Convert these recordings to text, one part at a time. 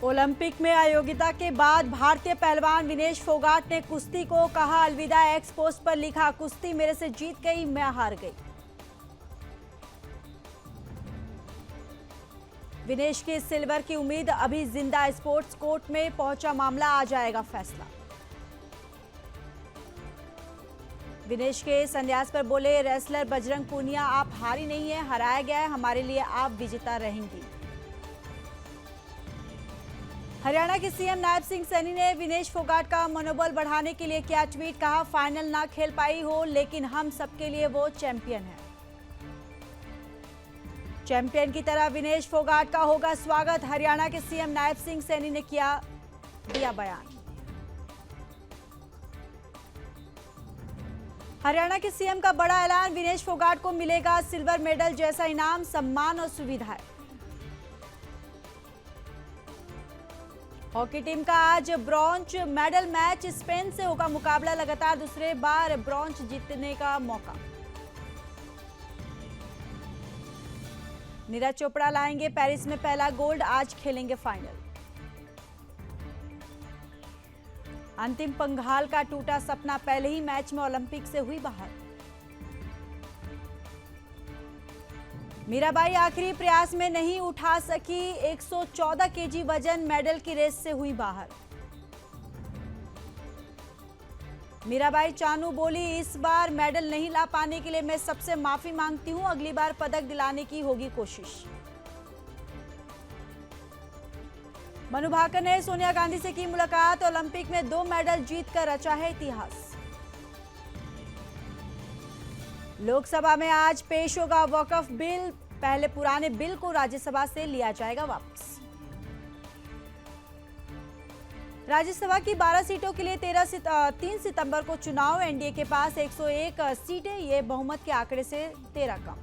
Olympic में अयोग्यता के बाद भारतीय पहलवान विनेश फोगाट ने कुश्ती को कहा अलविदा। एक्स पोस्ट पर लिखा, कुश्ती मेरे से जीत गई, मैं हार गई। विनेश की सिल्वर की उम्मीद अभी जिंदा। स्पोर्ट्स कोर्ट में पहुंचा मामला, आ जाएगा फैसला। विनेश के संन्यास पर बोले रेसलर बजरंग पूनिया, आप हारी नहीं है, हराया गया है, हमारे लिए आप विजेता रहेंगी। हरियाणा के सीएम नायब सिंह सैनी ने विनेश फोगाट का मनोबल बढ़ाने के लिए किया ट्वीट। कहा, फाइनल ना खेल पाई हो लेकिन हम सबके लिए वो चैंपियन है। चैंपियन की तरह विनेश फोगाट का होगा स्वागत। हरियाणा के सीएम नायब सिंह सैनी ने दिया बयान। हरियाणा के सीएम का बड़ा ऐलान, विनेश फोगाट को मिलेगा सिल्वर मेडल जैसा इनाम, सम्मान और सुविधाएं। हॉकी टीम का आज ब्रॉन्ज मेडल मैच, स्पेन से होगा मुकाबला। लगातार दूसरे बार ब्रॉन्ज जीतने का मौका। नीरज चोपड़ा लाएंगे पेरिस में पहला गोल्ड, आज खेलेंगे फाइनल। अंतिम पंघाल का टूटा सपना, पहले ही मैच में ओलंपिक से हुई बाहर। मीराबाई आखिरी प्रयास में नहीं उठा सकी 114 केजी वजन, मेडल की रेस से हुई बाहर। मीराबाई चानू बोली, इस बार मेडल नहीं ला पाने के लिए मैं सबसे माफी मांगती हूं, अगली बार पदक दिलाने की होगी कोशिश। मनु भाकर ने सोनिया गांधी से की मुलाकात, ओलंपिक में 2 मेडल जीतकर रचा है इतिहास। लोकसभा में आज पेश होगा वक्फ बिल, पहले पुराने बिल को राज्यसभा से लिया जाएगा वापस। राज्यसभा की 12 सीटों के लिए 3 सितंबर को चुनाव। एनडीए के पास 101 सीटें, ये बहुमत के आंकड़े से 13 कम।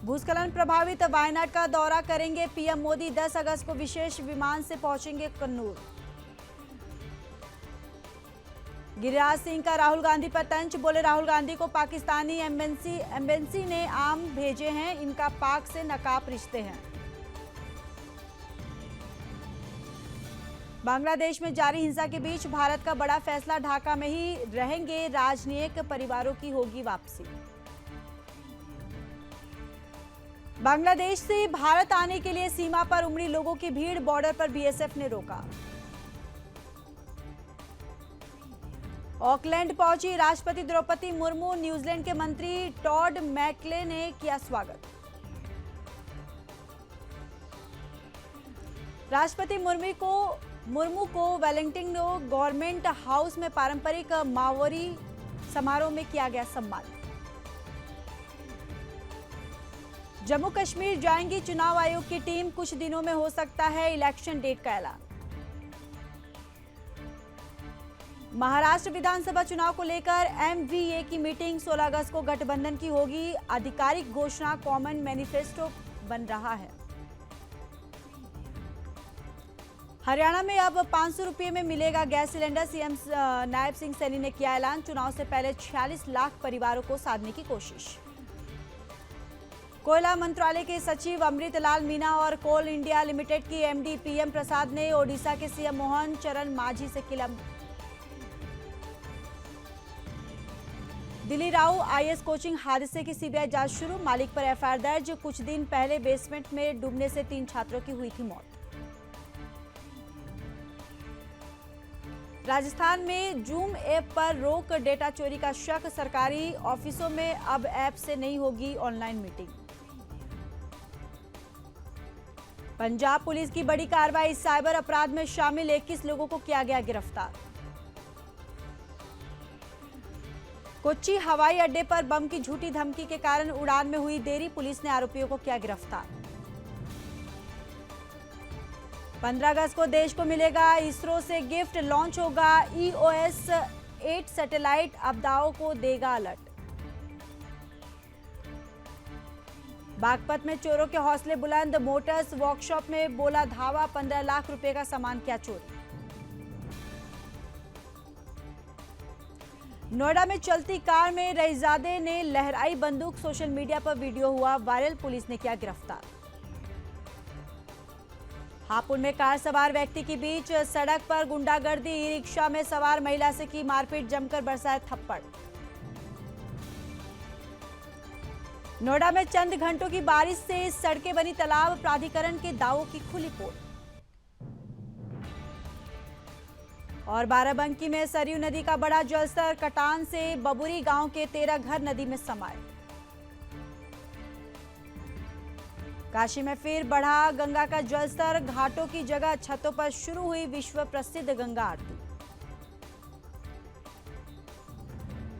भूस्खलन प्रभावित वायनाड का दौरा करेंगे पीएम मोदी। 10 अगस्त को विशेष विमान से पहुंचेंगे कन्नूर। गिरिराज सिंह का राहुल गांधी पर तंज, बोले राहुल गांधी को पाकिस्तानी एम्बेसी ने आम भेजे हैं, इनका पाक से नकाब रिश्ते हैं। बांग्लादेश में जारी हिंसा के बीच भारत का बड़ा फैसला, ढाका में ही रहेंगे राजनयिक परिवारों की होगी वापसी। बांग्लादेश से भारत आने के लिए सीमा पर उमड़ी लोगों की भीड़, बॉर्डर पर बीएसएफ ने रोका। ऑकलैंड पहुंची राष्ट्रपति द्रौपदी मुर्मू, न्यूजीलैंड के मंत्री टॉड मैकले ने किया स्वागत। राष्ट्रपति मुर्मू को वेलिंगटन गवर्नमेंट हाउस में पारंपरिक मावोरी समारोह में किया गया सम्मान। जम्मू कश्मीर जाएंगी चुनाव आयोग की टीम, कुछ दिनों में हो सकता है इलेक्शन डेट का ऐलान। महाराष्ट्र विधानसभा चुनाव को लेकर एमवीए की मीटिंग, 16 अगस्त को गठबंधन की होगी आधिकारिक घोषणा, कॉमन मैनिफेस्टो बन रहा है। हरियाणा में अब 500 रुपये में मिलेगा gas cylinder, CM Nayab Singh Saini ने किया ऐलान। चुनाव से पहले 46 लाख परिवारों को साधने की कोशिश। कोयला मंत्रालय के सचिव अमृत लाल मीना और कोल इंडिया लिमिटेड की एमडी पीएम प्रसाद ने ओडिशा के सीएम मोहन चरण मांझी से किया। दिल्ली राव आईएएस कोचिंग हादसे की सीबीआई जांच शुरू, मालिक पर एफआईआर दर्ज। कुछ दिन पहले बेसमेंट में डूबने से 3 छात्रों की हुई थी मौत। राजस्थान में जूम ऐप पर रोक, डेटा चोरी का शक। सरकारी ऑफिसों में अब ऐप से नहीं होगी ऑनलाइन मीटिंग। पंजाब पुलिस की बड़ी कार्रवाई, साइबर अपराध में शामिल 21 लोगों को किया गया गिरफ्तार। कोच्चि हवाई अड्डे पर बम की झूठी धमकी के कारण उड़ान में हुई देरी, पुलिस ने आरोपियों को किया गिरफ्तार। 15 अगस्त को देश को मिलेगा इसरो से गिफ्ट, लॉन्च होगा EOS 8 सैटेलाइट, आपदाओं को देगा अलर्ट। बागपत में चोरों के हौसले बुलंद, मोटर्स वर्कशॉप में बोला धावा, 15 लाख रुपए का सामान किया चोरी। नोएडा में चलती कार में रईजादे ने लहराई बंदूक, सोशल मीडिया पर वीडियो हुआ वायरल, पुलिस ने किया गिरफ्तार। हापुड़ में कार सवार व्यक्ति के बीच सड़क पर गुंडागर्दी, रिक्शा में सवार महिला से की मारपीट, जमकर बरसाए थप्पड़। नोएडा में चंद घंटों की बारिश से सड़कें बनी तालाब, प्राधिकरण के दावों की खुली पोल। और बाराबंकी में सरयू नदी का बड़ा जलस्तर, कटान से बबुरी गांव के 13 घर नदी में समाये। काशी में फिर बढ़ा गंगा का जलस्तर, घाटों की जगह छतों पर शुरू हुई विश्व प्रसिद्ध गंगा आरती।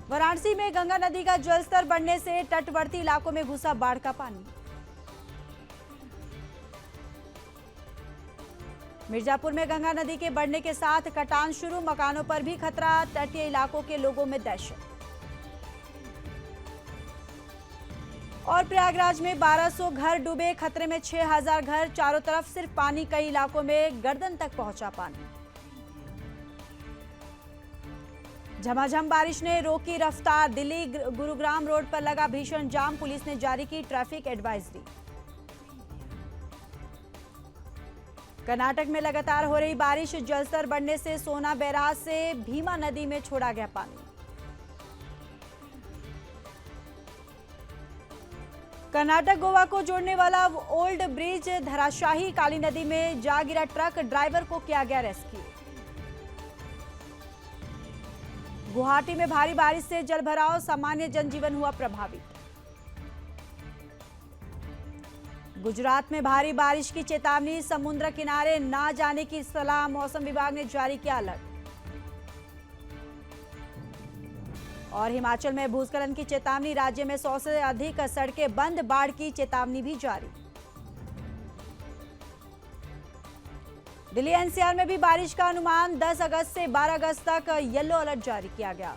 वाराणसी में गंगा नदी का जलस्तर बढ़ने से तटवर्ती इलाकों में घुसा बाढ़ का पानी। मिर्जापुर में गंगा नदी के बढ़ने के साथ कटान शुरू, मकानों पर भी खतरा, तटीय इलाकों के लोगों में दहशत। और प्रयागराज में 1200 घर डूबे, खतरे में 6000 घर, चारों तरफ सिर्फ पानी, कई इलाकों में गर्दन तक पहुंचा पानी। झमाझम बारिश ने रोकी रफ्तार, दिल्ली गुरुग्राम रोड पर लगा भीषण जाम, पुलिस ने जारी की ट्रैफिक एडवाइजरी। कर्नाटक में लगातार हो रही बारिश, जलस्तर बढ़ने से सोना बैराज से भीमा नदी में छोड़ा गया पानी। कर्नाटक गोवा को जोड़ने वाला ओल्ड ब्रिज धराशाही, काली नदी में जा गिरा ट्रक, ड्राइवर को किया गया रेस्क्यू। गुवाहाटी में भारी बारिश से जलभराव, सामान्य जनजीवन हुआ प्रभावित। गुजरात में भारी बारिश की चेतावनी, समुद्र किनारे ना जाने की सलाह, मौसम विभाग ने जारी किया अलर्ट। और हिमाचल में भूस्खलन की चेतावनी, राज्य में 100 से अधिक सड़कें बंद, बाढ़ की चेतावनी भी जारी। दिल्ली एनसीआर में भी बारिश का अनुमान, 10 अगस्त से 12 अगस्त तक येलो अलर्ट जारी किया गया।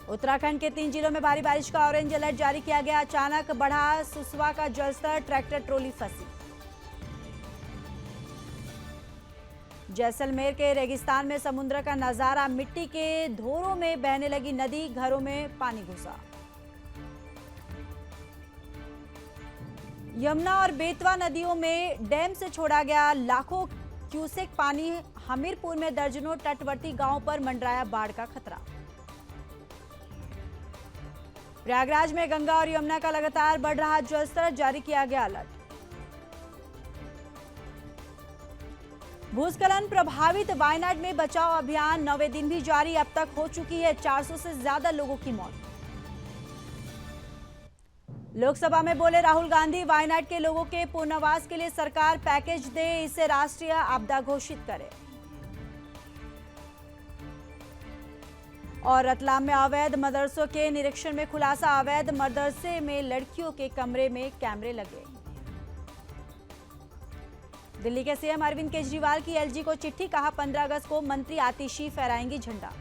उत्तराखंड के 3 जिलों में भारी बारिश का ऑरेंज अलर्ट जारी किया गया। अचानक बढ़ा सुसवा का जलस्तर, ट्रैक्टर ट्रॉली फंसी। जैसलमेर के रेगिस्तान में समुद्र का नजारा, मिट्टी के धोरों में बहने लगी नदी, घरों में पानी घुसा। यमुना और बेतवा नदियों में डैम से छोड़ा गया लाखों क्यूसेक पानी, हमीरपुर में दर्जनों तटवर्ती गांवों पर मंडराया बाढ़ का खतरा। प्रयागराज में गंगा और यमुना का लगातार बढ़ रहा जलस्तर, जारी किया गया अलर्ट। भूस्खलन प्रभावित वायनाड में बचाव अभियान 9वें दिन भी जारी, अब तक हो चुकी है 400 से ज्यादा लोगों की मौत। लोकसभा में बोले राहुल गांधी, वायनाड के लोगों के पुनर्वास के लिए सरकार पैकेज दे, इसे राष्ट्रीय आपदा घोषित करे। और रतलाम में अवैध मदरसों के निरीक्षण में खुलासा, अवैध मदरसे में लड़कियों के कमरे में कैमरे लगे। दिल्ली के सीएम अरविंद केजरीवाल की एलजी को चिट्ठी, कहा 15 अगस्त को मंत्री आतिशी फहराएंगी झंडा।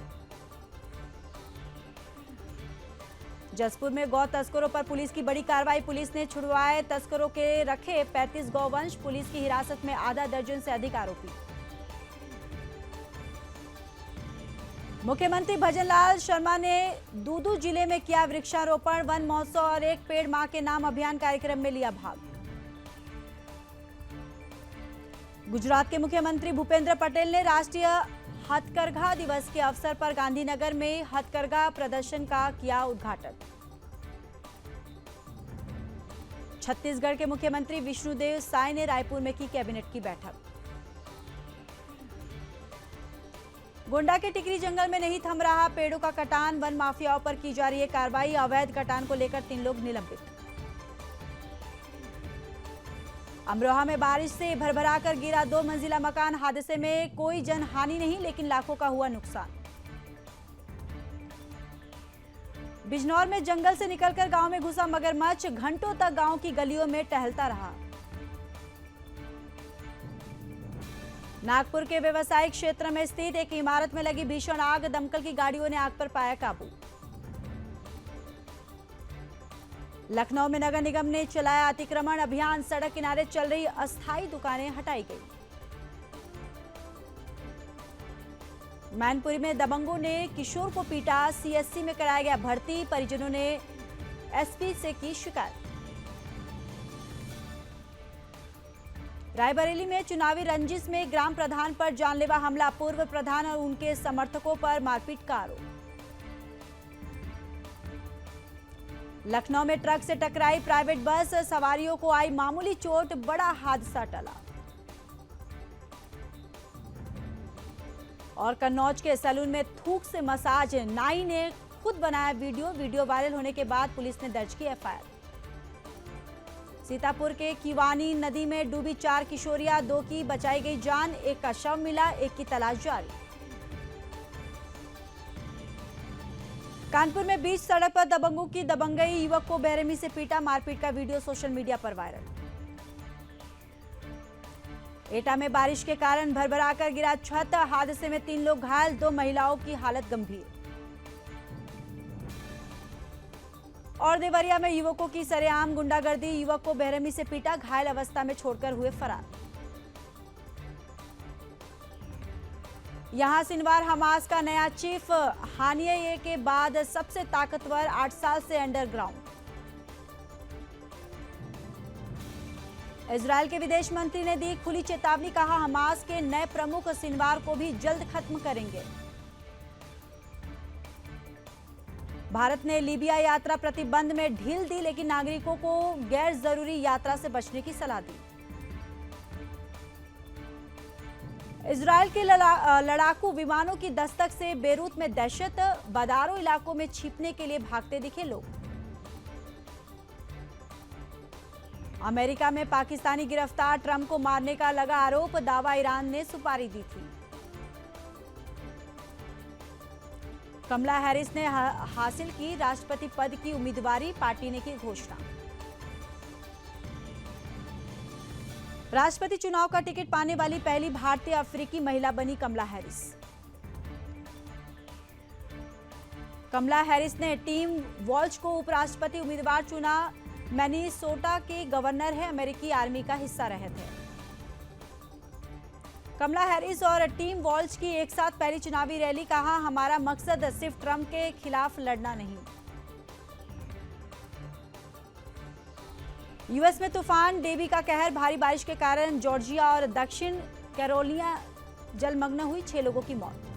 जसपुर में गौ तस्करों पर पुलिस की बड़ी कार्रवाई, पुलिस ने छुड़वाए तस्करों के रखे 35 गौवंश, पुलिस की हिरासत में आधा दर्जन से अधिक आरोपी। मुख्यमंत्री भजनलाल शर्मा ने दूदू जिले में किया वृक्षारोपण, वन महोत्सव और एक पेड़ मां के नाम अभियान कार्यक्रम में लिया भाग। गुजरात के मुख्यमंत्री भूपेंद्र पटेल ने राष्ट्रीय हथकरघा दिवस के अवसर पर गांधीनगर में हथकरघा प्रदर्शन का किया उद्घाटन। छत्तीसगढ़ के मुख्यमंत्री विष्णुदेव साय ने रायपुर में की कैबिनेट की बैठक। गोंडा के टिकरी जंगल में नहीं थम रहा पेड़ों का कटान, वन माफियाओं पर की जा रही है कार्रवाई, अवैध कटान को लेकर 3 लोग निलंबित। अमरोहा में बारिश से भरभरा कर गिरा 2 मंजिला मकान, हादसे में कोई जनहानि नहीं लेकिन लाखों का हुआ नुकसान। बिजनौर में जंगल से निकलकर गांव में घुसा मगरमच्छ, घंटों तक गांव की गलियों में टहलता रहा। नागपुर के व्यवसायिक क्षेत्र में स्थित एक इमारत में लगी भीषण आग, दमकल की गाड़ियों ने आग पर पाया काबू। लखनऊ में नगर निगम ने चलाया अतिक्रमण अभियान, सड़क किनारे चल रही अस्थायी दुकानें हटाई गई। मैनपुरी में दबंगों ने किशोर को पीटा, सीएससी में कराया गया भर्ती, परिजनों ने एसपी से की शिकायत। रायबरेली में चुनावी रंजिश में ग्राम प्रधान पर जानलेवा हमला, पूर्व प्रधान और उनके समर्थकों पर मारपीट का आरोप। लखनऊ में ट्रक से टकराई प्राइवेट बस, सवारियों को आई मामूली चोट, बड़ा हादसा टला। और कन्नौज के सैलून में थूक से मसाज, नाई ने खुद बनाया वीडियो वायरल होने के बाद पुलिस ने दर्ज की एफआईआर। सीतापुर के किवानी नदी में डूबी 4 किशोरियां, 2 की बचाई गई जान, एक का शव मिला, एक की तलाश जारी। कानपुर में बीच सड़क पर दबंगों की दबंगई, युवक को बेरहमी से पीटा, मारपीट का वीडियो सोशल मीडिया पर वायरल। एटा में बारिश के कारण भरभराकर गिरा छत, हादसे में 3 लोग घायल, 2 महिलाओं की हालत गंभीर। और देवरिया में युवकों की सरेआम गुंडागर्दी, युवक को बेरहमी से पीटा, घायल अवस्था में छोड़कर हुए फरार। यहां सिनवार हमास का नया चीफ, हानिये के बाद सबसे ताकतवर, 8 साल से अंडरग्राउंड। इजरायल के विदेश मंत्री ने दी खुली चेतावनी, कहा हमास के नए प्रमुख सिनवार को भी जल्द खत्म करेंगे। भारत ने लीबिया यात्रा प्रतिबंध में ढील दी, लेकिन नागरिकों को गैर जरूरी यात्रा से बचने की सलाह दी। इजरायल के लड़ाकू विमानों की दस्तक से बेरूत में दहशत, बादारों इलाकों में छिपने के लिए भागते दिखे लोग। अमेरिका में पाकिस्तानी गिरफ्तार, ट्रंप को मारने का लगा आरोप, दावा ईरान ने सुपारी दी थी। कमला हैरिस ने हासिल की राष्ट्रपति पद की उम्मीदवारी, पार्टी ने की घोषणा। राष्ट्रपति चुनाव का टिकट पाने वाली पहली भारतीय अफ्रीकी महिला बनी कमला हैरिस। कमला हैरिस ने टिम वॉल्श को उपराष्ट्रपति उम्मीदवार चुना, मिनेसोटा के गवर्नर है, अमेरिकी आर्मी का हिस्सा रहे थे। कमला हैरिस और टिम वॉल्श की एक साथ पहली चुनावी रैली, कहा हमारा मकसद सिर्फ ट्रंप के खिलाफ लड़ना नहीं। यूएस में तूफान डेबी का कहर, भारी बारिश के कारण जॉर्जिया और दक्षिण कैरोलिना जलमग्न हुई, 6 लोगों की मौत।